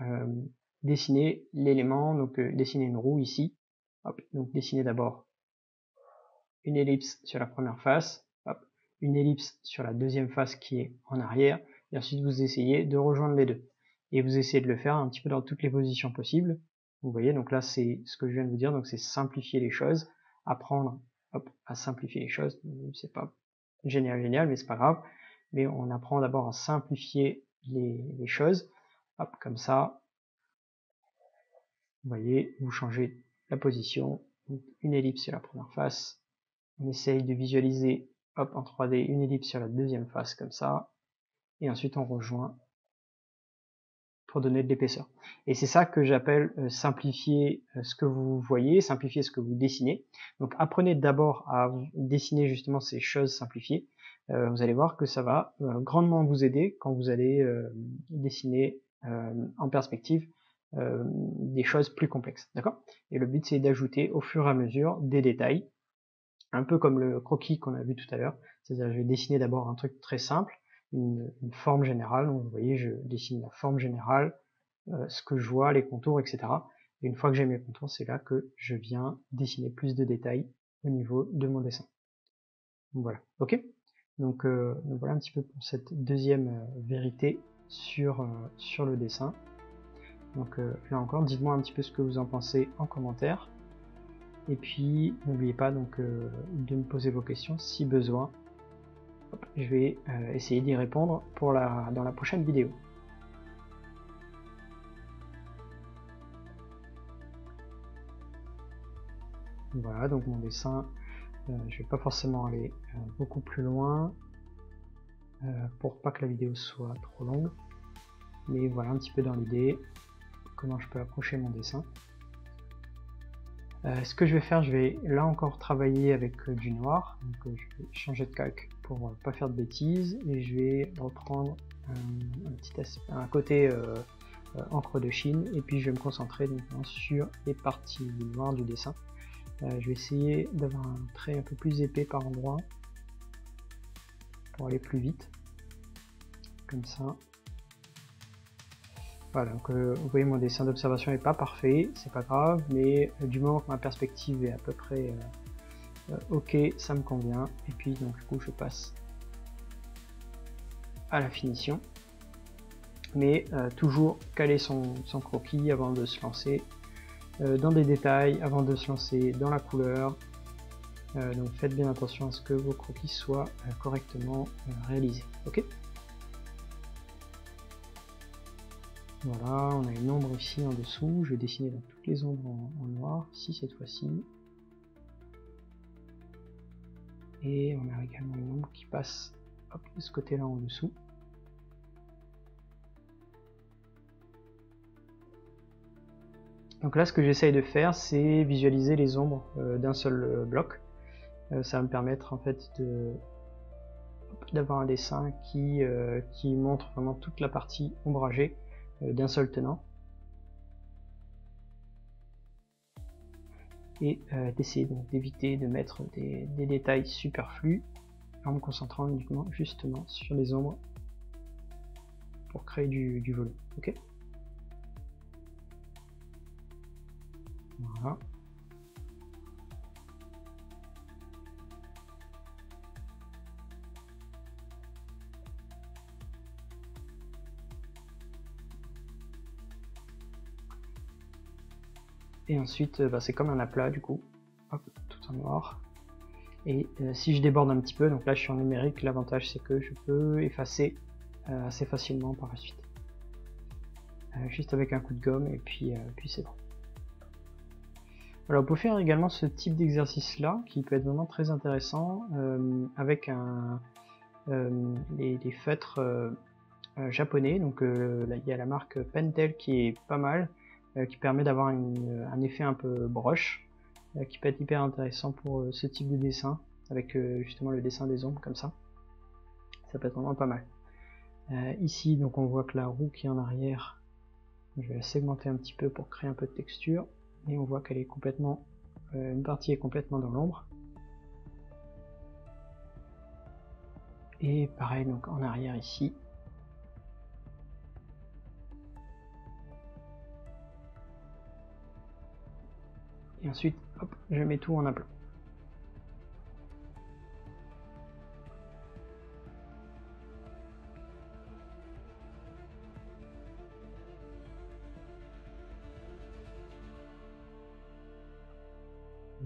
dessiner l'élément, donc dessiner une roue ici. Hop, donc dessiner d'abord une ellipse sur la première face, hop, une ellipse sur la deuxième face qui est en arrière, et ensuite vous essayez de rejoindre les deux. Et vous essayez de le faire un petit peu dans toutes les positions possibles. Vous voyez, donc là c'est ce que je viens de vous dire, donc c'est simplifier les choses, apprendre à simplifier les choses. C'est pas génial, mais c'est pas grave. Mais on apprend d'abord à simplifier les choses. Hop, comme ça. Vous voyez, vous changez la position. Une ellipse sur la première face. On essaye de visualiser hop, en 3D une ellipse sur la deuxième face comme ça, et ensuite on rejoint pour donner de l'épaisseur. Et c'est ça que j'appelle simplifier ce que vous voyez, simplifier ce que vous dessinez. Donc apprenez d'abord à dessiner justement ces choses simplifiées. Vous allez voir que ça va grandement vous aider quand vous allez dessiner en perspective des choses plus complexes. D'accord ? Et le but c'est d'ajouter au fur et à mesure des détails, un peu comme le croquis qu'on a vu tout à l'heure, c'est-à-dire je vais dessiner d'abord un truc très simple, une forme générale, donc vous voyez je dessine la forme générale, ce que je vois, les contours, etc. Et une fois que j'ai mes contours, c'est là que je viens dessiner plus de détails au niveau de mon dessin. Donc voilà, ok. Donc voilà un petit peu pour cette deuxième vérité sur le dessin. Donc là encore, dites-moi un petit peu ce que vous en pensez en commentaire. Et puis, n'oubliez pas donc de me poser vos questions si besoin. Hop, je vais essayer d'y répondre dans la prochaine vidéo. Voilà, donc mon dessin, je vais pas forcément aller beaucoup plus loin pour pas que la vidéo soit trop longue. Mais voilà un petit peu dans l'idée, comment je peux approcher mon dessin. Ce que je vais faire, je vais là encore travailler avec du noir, donc je vais changer de calque pour pas faire de bêtises, et je vais reprendre un côté encre de Chine, et puis je vais me concentrer donc sur les parties noires du dessin. Je vais essayer d'avoir un trait un peu plus épais par endroit. pour aller plus vite. Comme ça. Voilà, donc vous voyez mon dessin d'observation n'est pas parfait, c'est pas grave, mais du moment que ma perspective est à peu près ok, ça me convient. Et puis donc du coup je passe à la finition. Mais toujours caler son croquis avant de se lancer dans des détails, avant de se lancer dans la couleur. Donc faites bien attention à ce que vos croquis soient correctement réalisés. Ok. Voilà, on a une ombre ici en dessous. Je vais dessiner donc toutes les ombres en noir ici cette fois-ci. Et on a également une ombre qui passe hop, de ce côté-là en dessous. Donc là, ce que j'essaye de faire, c'est visualiser les ombres d'un seul bloc. Ça va me permettre en fait d'avoir un dessin qui montre vraiment toute la partie ombragée d'un seul tenant. Et d'essayer d'éviter de mettre des détails superflus en me concentrant uniquement justement sur les ombres pour créer du volume. Ok. Voilà. Et ensuite, c'est comme un aplat du coup, hop, tout en noir. Et si je déborde un petit peu, donc là je suis en numérique, l'avantage c'est que je peux effacer assez facilement par la suite. Juste avec un coup de gomme et puis c'est bon. Voilà, on peut faire également ce type d'exercice là qui peut être vraiment très intéressant avec les feutres japonais. Donc là, il y a la marque Pentel qui est pas mal, qui permet d'avoir un effet un peu brush, qui peut être hyper intéressant pour ce type de dessin, avec justement le dessin des ombres comme ça. Ça peut être vraiment pas mal. Ici, donc on voit que la roue qui est en arrière, je vais la segmenter un petit peu pour créer un peu de texture, et on voit qu'elle est complètement, une partie est complètement dans l'ombre. Et pareil donc en arrière ici. Et ensuite, hop, je mets tout en aplat.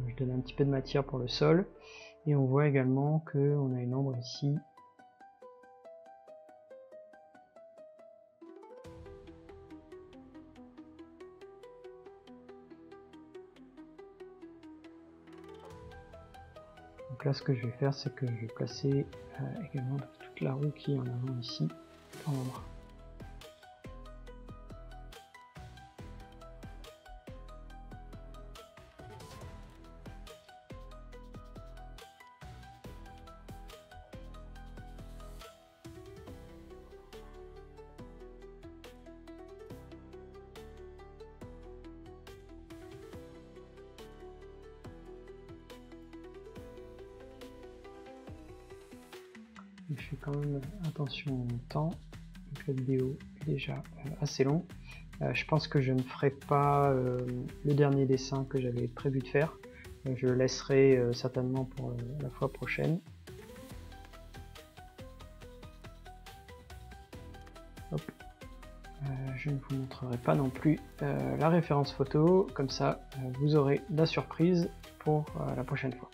Je donne un petit peu de matière pour le sol. Et on voit également qu'on a une ombre ici. Donc là, ce que je vais faire, c'est que je vais placer également toute la roue qui est en avant ici, en ombre. Je fais quand même attention au temps, donc la vidéo est déjà assez longue. Je pense que je ne ferai pas le dernier dessin que j'avais prévu de faire. Je le laisserai certainement pour la fois prochaine. Hop. Je ne vous montrerai pas non plus la référence photo, comme ça vous aurez la surprise pour la prochaine fois.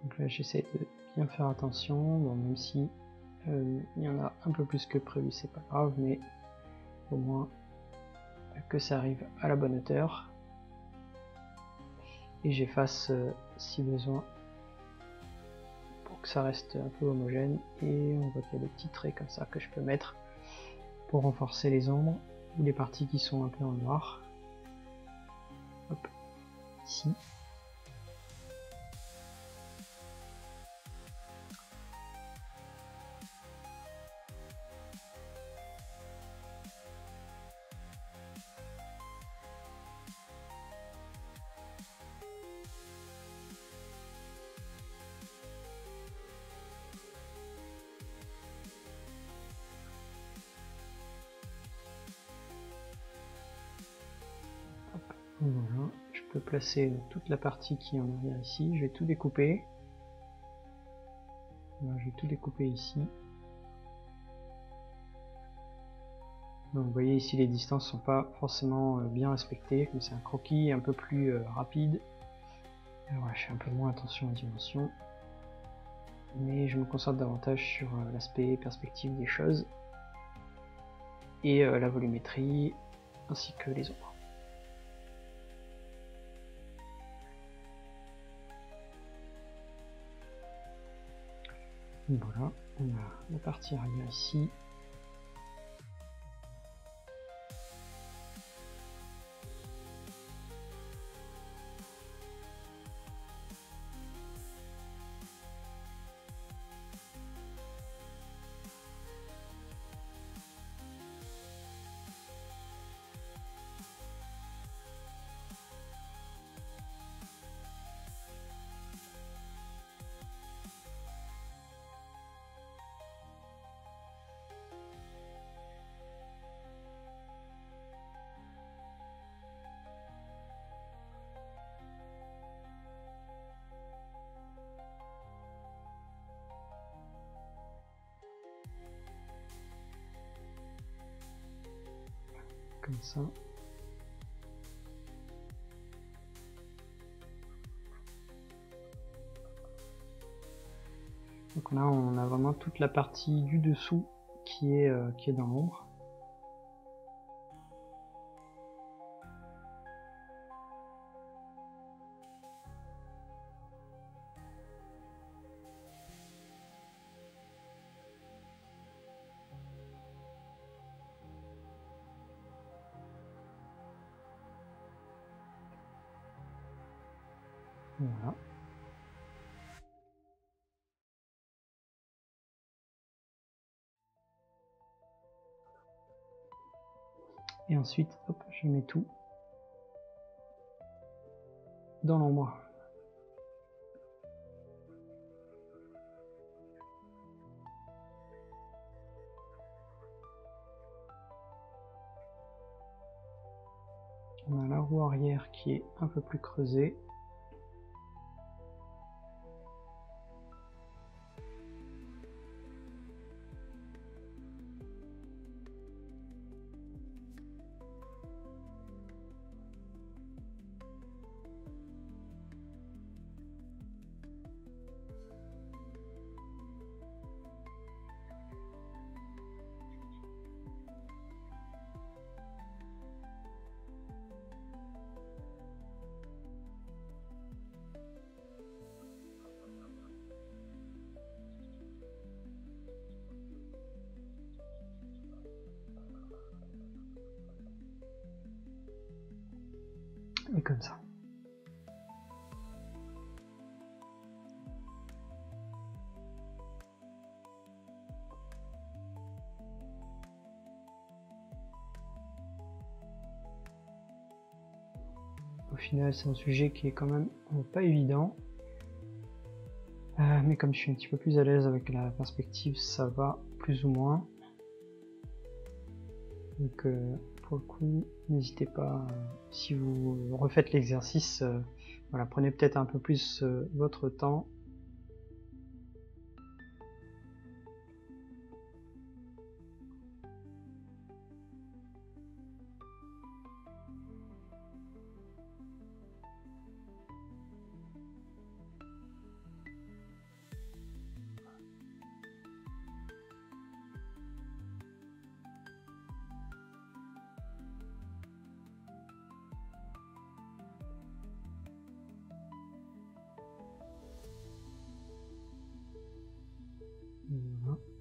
Donc là j'essaie de bien faire attention, bon, même si Il y en a un peu plus que prévu, c'est pas grave, mais au moins que ça arrive à la bonne hauteur. Et j'efface si besoin pour que ça reste un peu homogène. Et on voit qu'il y a des petits traits comme ça que je peux mettre pour renforcer les ombres ou les parties qui sont un peu en noir. Hop, ici. Voilà, je peux placer toute la partie qui est en arrière ici, je vais tout découper. Voilà, je vais tout découper ici. Donc vous voyez ici les distances sont pas forcément bien respectées, comme c'est un croquis un peu plus rapide. Voilà, je fais un peu moins attention aux dimensions. Mais je me concentre davantage sur l'aspect perspective des choses. Et la volumétrie, ainsi que les ombres. Voilà, on a la partie arrière ici. Comme ça. Donc là on a vraiment toute la partie du dessous qui est dans l'ombre. Voilà. Et ensuite, hop, je mets tout dans l'ombre. On a la roue arrière qui est un peu plus creusée. Et comme ça. Au final, c'est un sujet qui est quand même pas évident. Mais comme je suis un petit peu plus à l'aise avec la perspective, ça va plus ou moins. Donc pour le coup, n'hésitez pas, si vous refaites l'exercice, voilà, prenez peut-être un peu plus votre temps.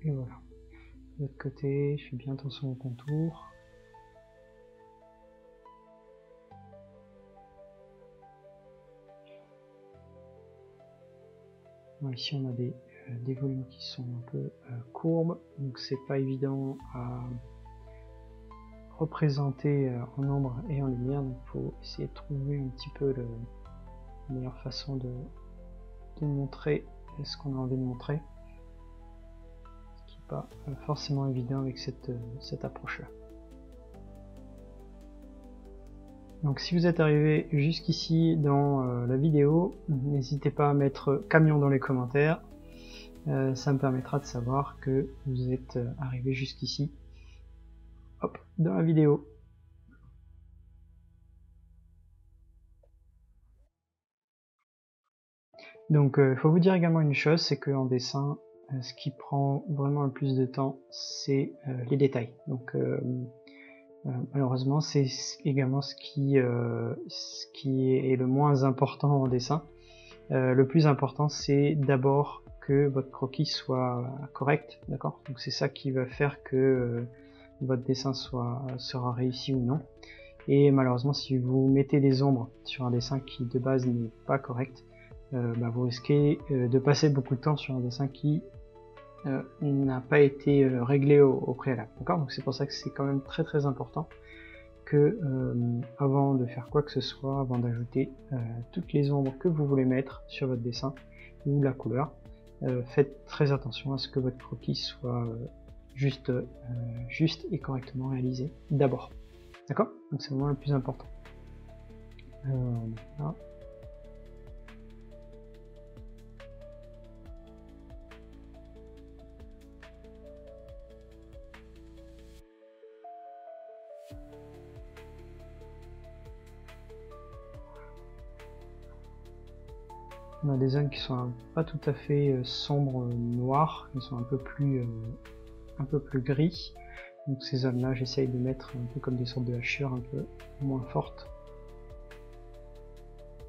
et voilà. De l'autre côté, je fais bien attention au contour. Bon, ici on a des volumes qui sont un peu courbes, donc c'est pas évident à représenter en ombre et en lumière, donc il faut essayer de trouver un petit peu la meilleure façon de montrer ce qu'on a envie de montrer, ce qui n'est pas forcément évident avec cette approche là. Donc si vous êtes arrivé jusqu'ici dans la vidéo, n'hésitez pas à mettre camion dans les commentaires, ça me permettra de savoir que vous êtes arrivé jusqu'ici dans la vidéo. Donc il faut vous dire également une chose, c'est qu'en dessin, ce qui prend vraiment le plus de temps, c'est les détails. Donc malheureusement, c'est également ce qui est le moins important en dessin. Le plus important, c'est d'abord que votre croquis soit correct, d'accord? Donc c'est ça qui va faire que votre dessin sera réussi ou non. Et malheureusement, si vous mettez des ombres sur un dessin qui de base n'est pas correct, vous risquez de passer beaucoup de temps sur un dessin qui n'a pas été réglé au préalable, d'accord? Donc c'est pour ça que c'est quand même très très important que avant de faire quoi que ce soit, avant d'ajouter toutes les ombres que vous voulez mettre sur votre dessin ou la couleur, faites très attention à ce que votre croquis soit juste et correctement réalisé d'abord, d'accord? Donc c'est vraiment le plus important. Voilà. On a des zones qui sont pas tout à fait sombres noires, qui sont un peu plus gris. Donc ces zones là, j'essaye de mettre un peu comme des sortes de hachures un peu moins fortes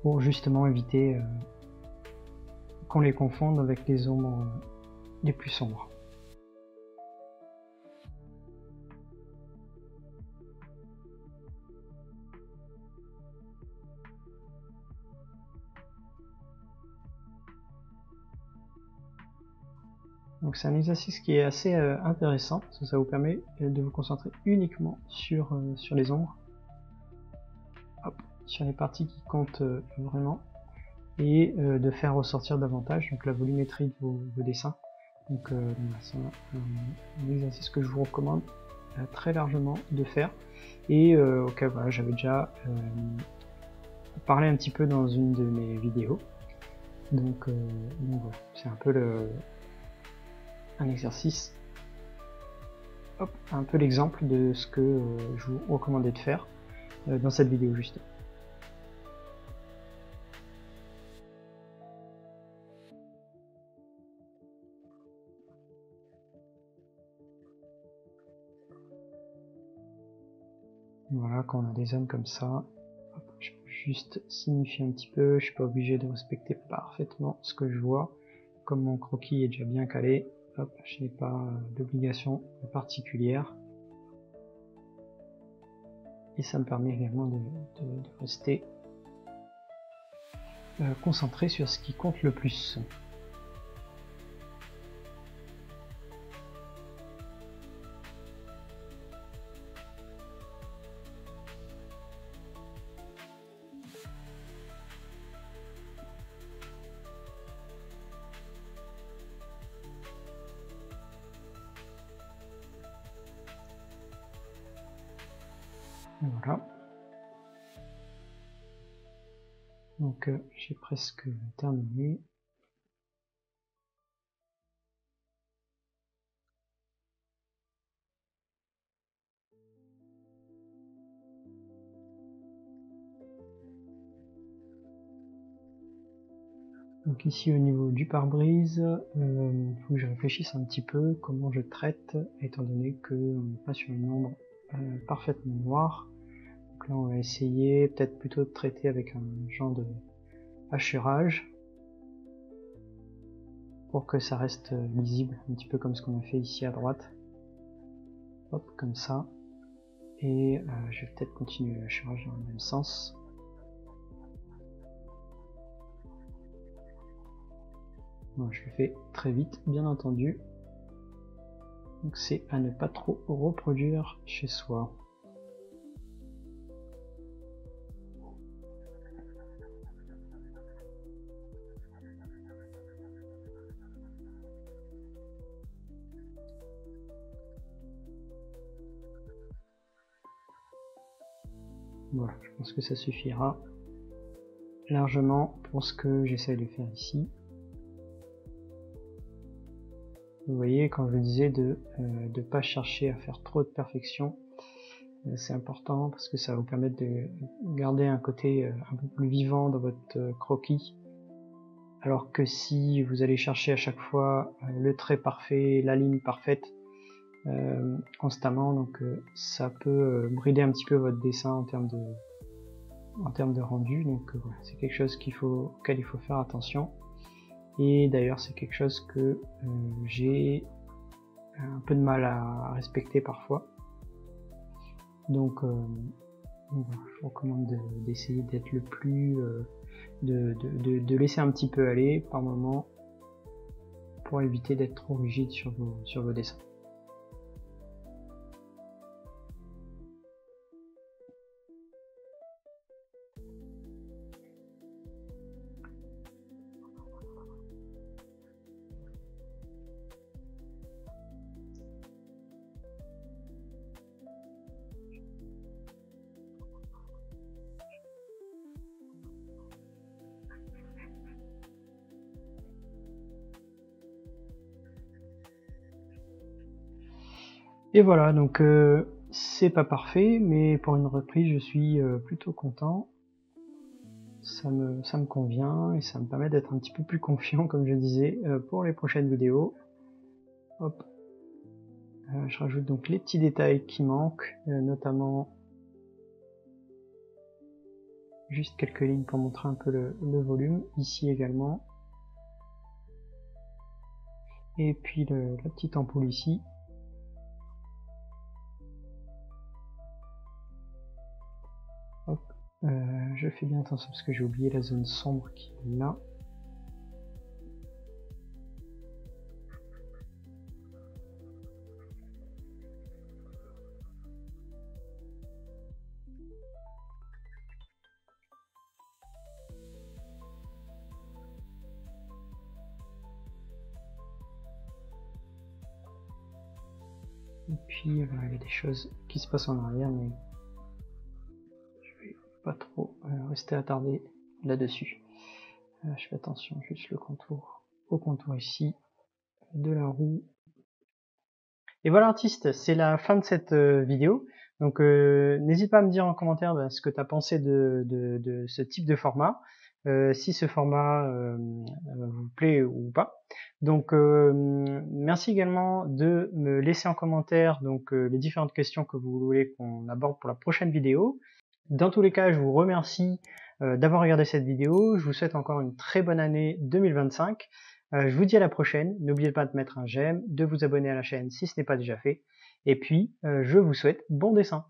pour justement éviter qu'on les confonde avec les ombres les plus sombres. Donc c'est un exercice qui est assez intéressant, parce que ça vous permet de vous concentrer uniquement sur les ombres, sur les parties qui comptent vraiment, et de faire ressortir davantage donc la volumétrie de vos dessins. Donc c'est un exercice que je vous recommande très largement de faire, et auquel voilà, j'avais déjà parlé un petit peu dans une de mes vidéos. Donc voilà, c'est un peu un exercice, un peu l'exemple de ce que je vous recommandais de faire dans cette vidéo justement. Voilà, quand on a des zones comme ça, je peux juste signifier un petit peu, je suis pas obligé de respecter parfaitement ce que je vois. Comme mon croquis est déjà bien calé, je n'ai pas d'obligation particulière. Et ça me permet également de rester concentré sur ce qui compte le plus. Voilà. Donc j'ai presque terminé. Donc ici au niveau du pare-brise, il faut que je réfléchisse un petit peu comment je traite, étant donné qu'on n'est pas sur une ombre parfaitement noire. Donc là on va essayer peut-être plutôt de traiter avec un genre de hachurage. pour que ça reste lisible, un petit peu comme ce qu'on a fait ici à droite. Hop, comme ça. Et je vais peut-être continuer le hachage dans le même sens. Bon, je le fais très vite, bien entendu. Donc c'est à ne pas trop reproduire chez soi. Voilà, je pense que ça suffira largement pour ce que j'essaie de faire ici. Vous voyez, quand je disais de ne pas chercher à faire trop de perfection, c'est important parce que ça va vous permettre de garder un côté un peu plus vivant dans votre croquis. Alors que si vous allez chercher à chaque fois le trait parfait, la ligne parfaite, constamment, donc ça peut brider un petit peu votre dessin en termes de rendu. Donc voilà, c'est quelque chose auquel il faut faire attention. Et d'ailleurs c'est quelque chose que j'ai un peu de mal à respecter parfois. Donc voilà, je vous recommande d'essayer d'être le plus de laisser un petit peu aller par moment pour éviter d'être trop rigide sur vos dessins. Et voilà, donc c'est pas parfait, mais pour une reprise, je suis plutôt content. Ça me convient et ça me permet d'être un petit peu plus confiant, comme je disais, pour les prochaines vidéos. Hop. Je rajoute donc les petits détails qui manquent, notamment juste quelques lignes pour montrer un peu le volume, ici également. Et puis la petite ampoule ici. Hop. Je fais bien attention parce que j'ai oublié la zone sombre qui est là. Et puis voilà, il y a des choses qui se passent en arrière, mais je vais pas trop rester attardé là-dessus. Je fais attention, juste le contour, au contour ici de la roue. Et voilà artiste, c'est la fin de cette vidéo. Donc n'hésite pas à me dire en commentaire ce que tu as pensé de ce type de format, si ce format vous plaît ou pas. Donc merci également de me laisser en commentaire donc les différentes questions que vous voulez qu'on aborde pour la prochaine vidéo. Dans tous les cas, je vous remercie d'avoir regardé cette vidéo. Je vous souhaite encore une très bonne année 2025. Je vous dis à la prochaine. N'oubliez pas de mettre un j'aime, de vous abonner à la chaîne si ce n'est pas déjà fait. Et puis, je vous souhaite bon dessin.